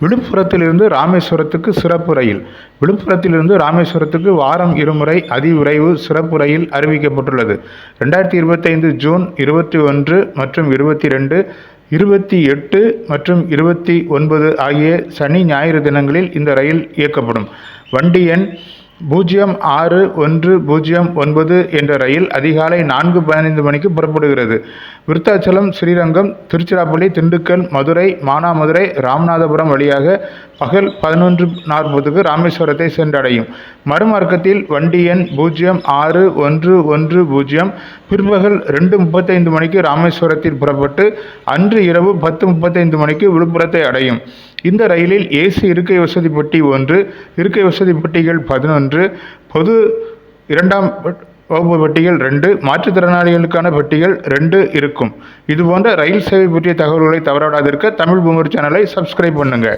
விழுப்புரத்திலிருந்து ராமேஸ்வரத்துக்கு சிறப்பு ரயில். விழுப்புரத்திலிருந்து ராமேஸ்வரத்துக்கு வாரம் இருமுறை அதிவிரைவு சிறப்பு ரயில் அறிவிக்கப்பட்டுள்ளது. 2025 ஜூன் 21 மற்றும் 22, 28 மற்றும் 29 ஆகிய சனி ஞாயிறு தினங்களில் இந்த ரயில் இயக்கப்படும். வண்டி எண் 061009 என்ற ரயில் அதிகாலை 4:15 மணிக்கு புறப்படுகிறது. விருத்தாச்சலம், ஸ்ரீரங்கம், திருச்சிராப்பள்ளி, திண்டுக்கல், மதுரை, மானாமதுரை, ராமநாதபுரம் வழியாக பகல் 11:40க்கு ராமேஸ்வரத்தை சென்றடையும். மறுமார்க்கத்தில் வண்டி எண் 06110 பிற்பகல் 2:35 மணிக்கு ராமேஸ்வரத்தில் புறப்பட்டு அன்று இரவு 10:35 மணிக்கு விழுப்புரத்தை அடையும். இந்த ரயிலில் ஏசி இருக்கை வசதி பெட்டி 1, இருக்கை வசதி பெட்டிகள் 11, பொது 2ஆம் வகுப்பு பெட்டிகள் 2, மாற்றுத்திறனாளிகளுக்கான பெட்டிகள் 2 இருக்கும். இதுபோன்ற ரயில் சேவை பற்றிய தகவல்களை தவறாதிருக்க தமிழ் பூமர் சேனலை சப்ஸ்கிரைப் பண்ணுங்க.